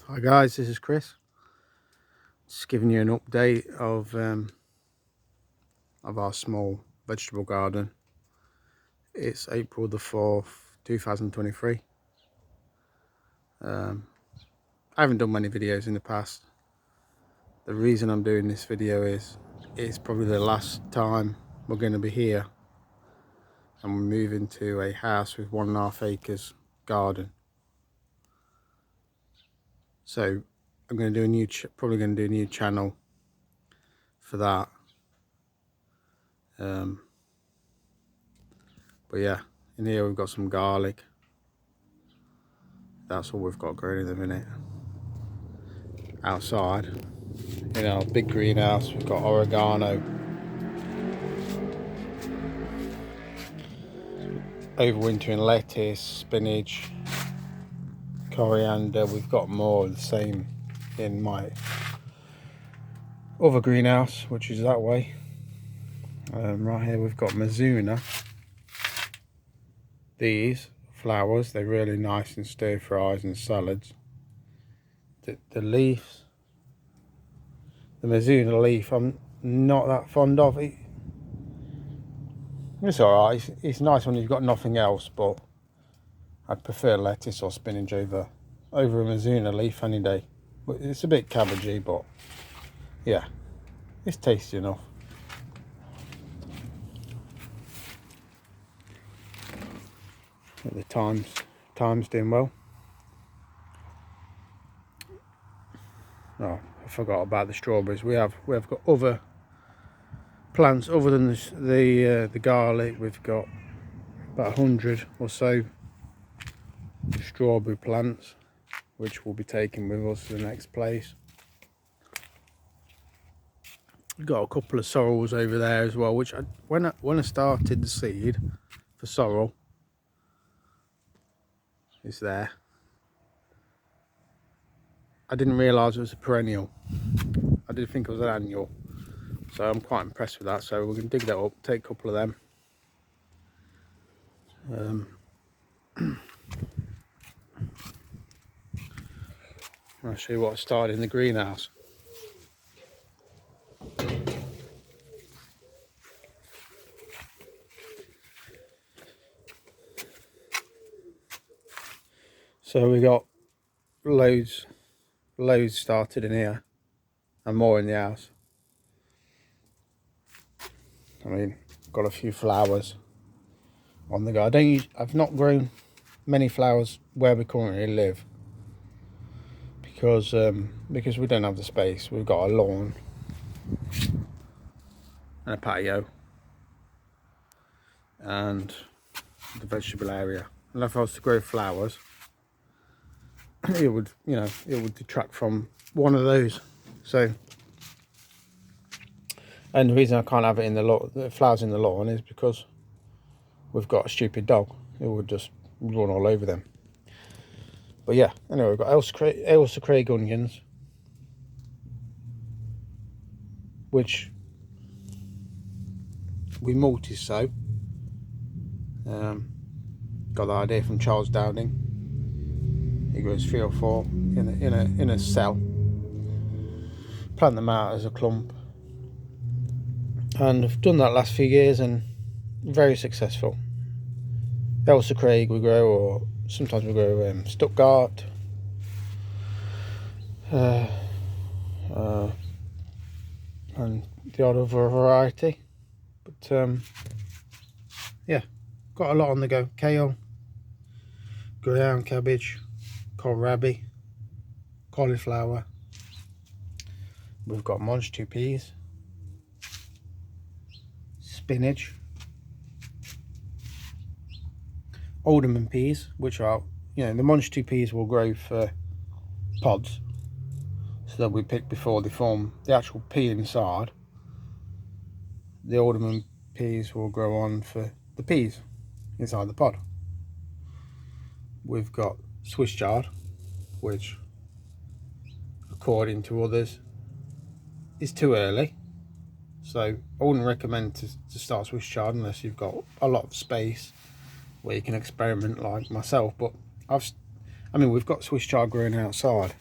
Hi guys, this is Chris. Just giving you an update of our small vegetable garden. It's April the 4th, 2023. I haven't done many videos in the past. The reason I'm doing this video is it's probably the last time we're going to be here, and we're moving to a house with 1.5 acres garden. So I'm going to do a new, probably going to do a new channel for that. But yeah, in here we've got some garlic. That's all we've got growing in the minute. Outside, in our big greenhouse, we've got oregano, overwintering lettuce, spinach, coriander. We've got more of the same in my other greenhouse, which is that way. Right here we've got Mizuna. These flowers, they're really nice in stir fries and salads. The leaves, the Mizuna leaf, I'm not that fond of it. It's alright, it's nice when you've got nothing else, but I'd prefer lettuce or spinach over a Mizuna leaf any day. But it's a bit cabbagey, but yeah, it's tasty enough. The time's doing well. Oh, I forgot about the strawberries. We have got other plants other than the garlic. We've got about 100 or so strawberry plants, which we'll be taking with us to the next place. We've got a couple of sorrels over there as well, which when I started the seed for sorrel, it's there. I didn't realise it was a perennial. I did think it was an annual, so I'm quite impressed with that. So we're going to dig that up, take a couple of them. I'll show you what I started in the greenhouse. So we got loads started in here, and more in the house. I mean, got a few flowers on the garden. I've not grown many flowers where we currently live because we don't have the space. We've got a lawn and a patio and the vegetable area. And if I was to grow flowers, it would, it would detract from one of those. So, and the reason I can't have it in the flowers in the lawn is because we've got a stupid dog who would just run all over them. But yeah, anyway, we've got Ailsa Craig onions, which we multi-sow. Got the idea from Charles Downing. He grows 3 or 4 in a cell. Plant them out as a clump, and I've done that last few years and very successful. Ailsa Craig we grow, or sometimes we grow Stuttgart, and the odd other variety. But yeah, got a lot on the go. Kale, ground cabbage, kohlrabi, cauliflower. We've got monster peas, spinach, alderman peas, which are, the monster peas will grow for pods, so that we pick before they form the actual pea inside. The alderman peas will grow on for the peas inside the pod. We've got Swiss chard, which according to others is too early, so I wouldn't recommend to start Swiss chard unless you've got a lot of space where you can experiment like myself. But we've got Swiss chard growing outside,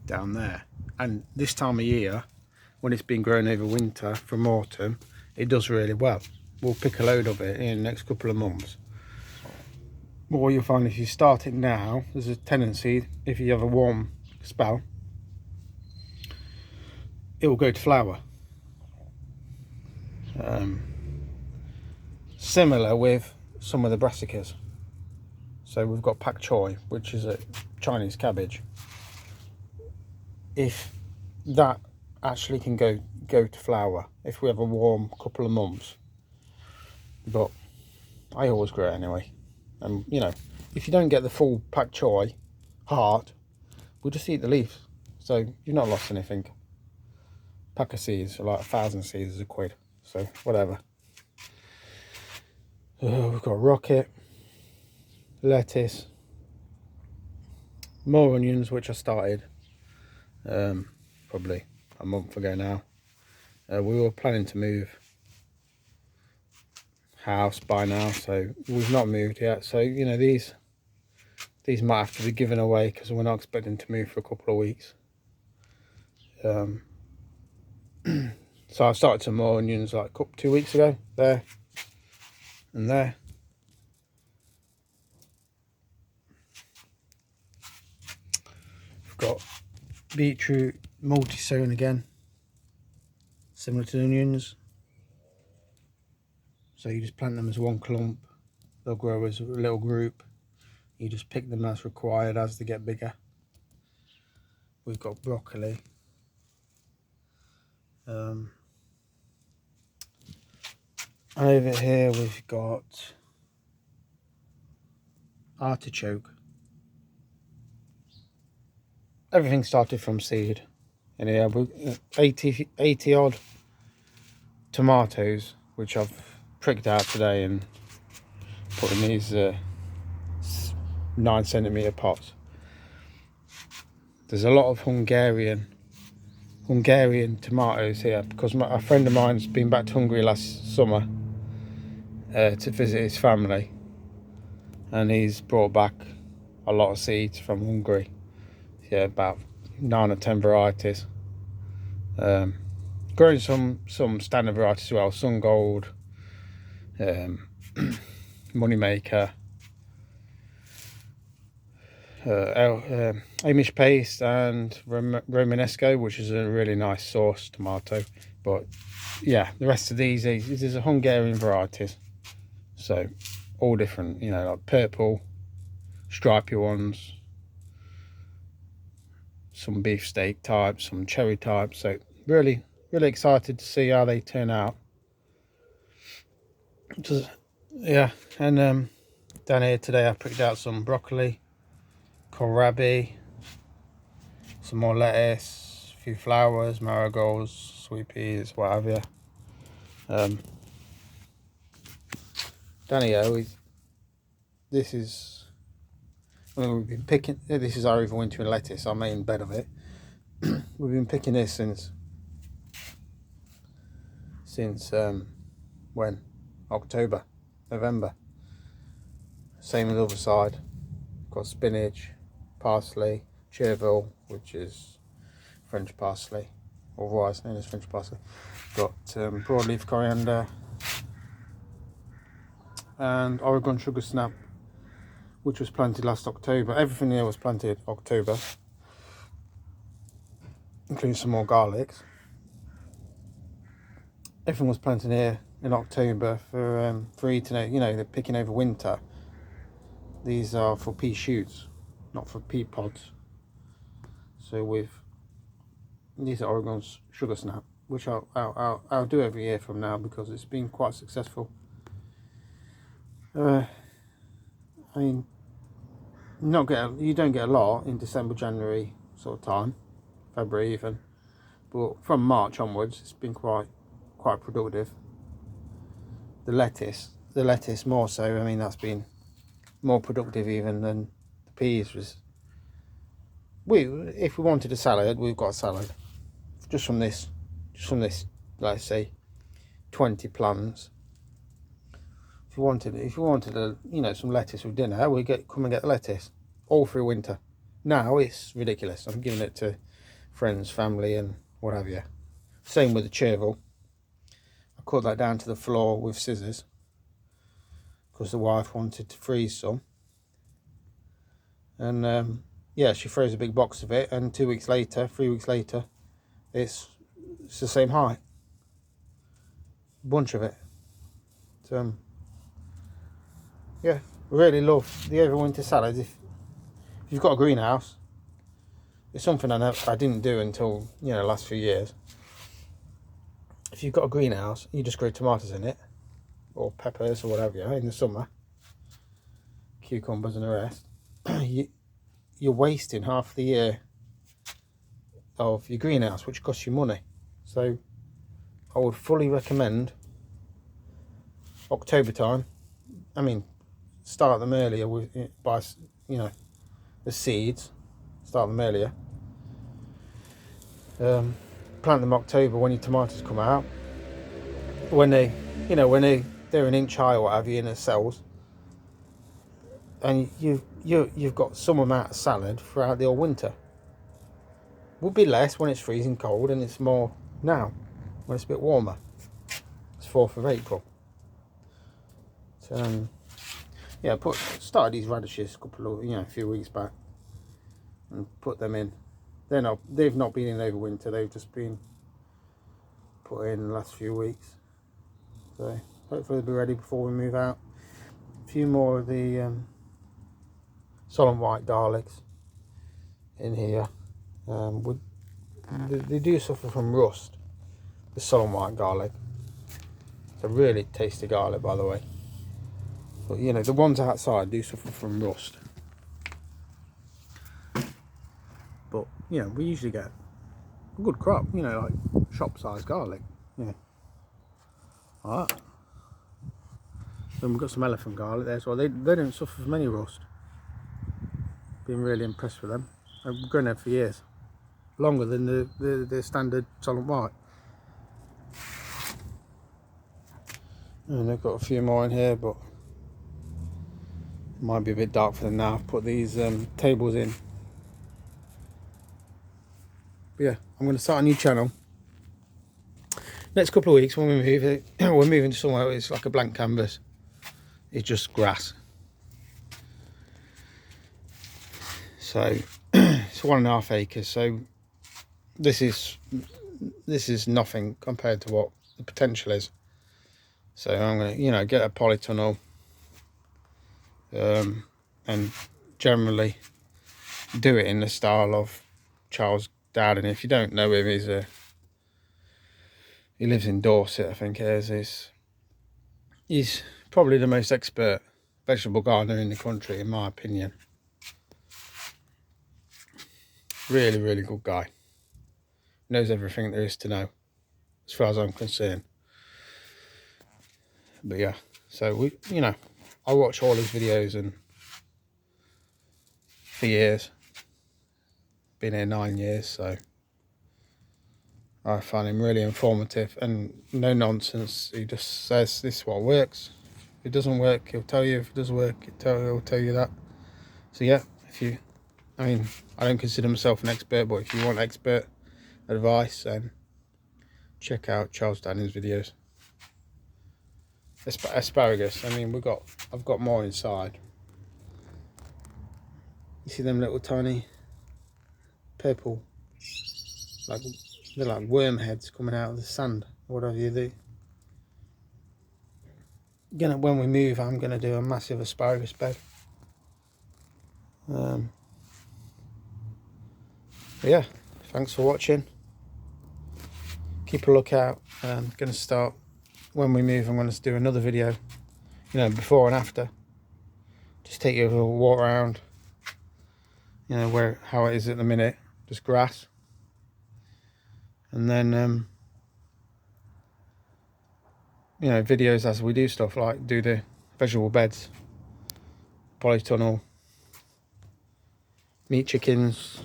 down there. And this time of year, when it's been grown over winter from autumn, it does really well. We'll pick a load of it in the next couple of months. But what you'll find, if you start it now, there's a tendency, if you have a warm spell, it will go to flower. Similar with some of the brassicas. So we've got pak choi, which is a Chinese cabbage. If that actually can go to flower if we have a warm couple of months, but I always grow it anyway. And you know, if you don't get the full pak choi heart, we'll just eat the leaves, so you've not lost anything. Pack of seeds are like 1,000 seeds is £1, so whatever. We've got rocket, lettuce, more onions, which I started probably a month ago now. We were planning to move house by now, so we've not moved yet. So you know, these might have to be given away because we're not expecting to move for a couple of weeks. So I started some more onions like 2 weeks ago, there and there. We've got beetroot multi-sown again, similar to onions. So you just plant them as one clump, they'll grow as a little group. You just pick them as required as they get bigger. We've got broccoli. Over here we've got artichoke. Everything started from seed. And here we've 80 odd tomatoes, which I've pricked out today and put in these 9cm pots. There's a lot of Hungarian tomatoes here because a friend of mine's been back to Hungary last summer to visit his family, and he's brought back a lot of seeds from Hungary. Yeah, about 9 or 10 varieties. Growing some standard varieties as well, Sun Gold, Moneymaker, Amish Paste, and Romanesco, which is a really nice sauce tomato. But yeah, the rest of these is a Hungarian varieties, so all different, you know, like purple, stripy ones, some beefsteak types, some cherry types. So really excited to see how they turn out. Just, yeah, and down here today I picked out some broccoli, kohlrabi, some more lettuce, a few flowers, marigolds, sweet peas, what have you. Down here, this is, we've been picking, this is our overwintering lettuce, our main bed of it. We've been picking this since when? October, November. Same on the other side. Got spinach, parsley, chervil, which is French parsley, otherwise known as French parsley. Got broadleaf coriander and Oregon sugar snap, which was planted last October. Everything here was planted October, including some more garlics. Everything was planted here in October for eating, you know, they're picking over winter. These are for pea shoots, not for pea pods. So these are Oregon's sugar snap, which I'll do every year from now because it's been quite successful. I mean, you don't get a lot in December, January sort of time, February even, but from March onwards it's been quite productive. The lettuce more so. I mean, that's been more productive even than the peas was. If we wanted a salad, we've got a salad just from this, let's say 20 plants. If you wanted a, you know, some lettuce with dinner, we come and get the lettuce all through winter. Now it's ridiculous. I'm giving it to friends, family and what have you. Same with the chervil. I cut that down to the floor with scissors because the wife wanted to freeze some. And yeah, she froze a big box of it, and 2 weeks later, 3 weeks later, it's the same height. Bunch of it. Yeah, really love the overwinter salads. If you've got a greenhouse, it's something I didn't do until, you know, the last few years. If you've got a greenhouse, you just grow tomatoes in it, or peppers or whatever, in the summer, cucumbers and the rest. You're wasting half the year of your greenhouse, which costs you money. So I would fully recommend October time. I mean, start them earlier by, you know, the seeds. Start them earlier. Plant them October when your tomatoes come out. When they, you know, they're an inch high or what have you in the cells, and you've got some amount of salad throughout the whole winter. Would be less when it's freezing cold, and it's more now when it's a bit warmer. It's 4th of April. So, yeah, started these radishes a few weeks back, and put them in. They've not been in over winter. They've just been put in the last few weeks. So hopefully they'll be ready before we move out. A few more of the solemn white garlics in here. They do suffer from rust, the solemn white garlic. It's a really tasty garlic, by the way. But you know, the ones outside do suffer from rust. But you know, we usually get a good crop, you know, like shop size garlic. Yeah. Like that. Then we've got some elephant garlic there as well. They don't suffer from any rust. Been really impressed with them. I've grown them for years. Longer than the standard solemn white. And they've got a few more in here, but it might be a bit dark for them now. I've put these tables in. But yeah, I'm going to start a new channel. Next couple of weeks when we move, we're moving to somewhere where it's like a blank canvas. It's just grass. So it's 1.5 acres. So this is nothing compared to what the potential is. So I'm going to, you know, get a polytunnel, and generally do it in the style of Charles Dowden. If you don't know him, he lives in Dorset, I think it is. He's probably the most expert vegetable gardener in the country, in my opinion. Really, really good guy. Knows everything there is to know, as far as I'm concerned. But yeah, so I watch all his videos and for years. Been here 9 years, so I find him really informative and no nonsense. He just says this is what works. If it doesn't work, he'll tell you. If it does work, he'll tell you that. So yeah, I don't consider myself an expert, but if you want expert advice, then check out Charles Dowden's videos. Asparagus. I've got more inside. You see them little tiny purple, they're like worm heads coming out of the sand, whatever you do. When we move, I'm gonna do a massive asparagus bed. But yeah, thanks for watching. Keep a lookout. I'm gonna start, when we move, I'm going to do another video, before and after. Just take you a walk around, how it is at the minute, just grass. And then, videos as we do stuff, like do the vegetable beds, polytunnel, meat chickens,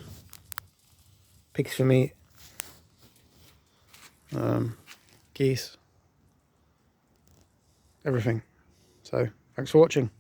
pigs for meat, geese, everything. So thanks for watching.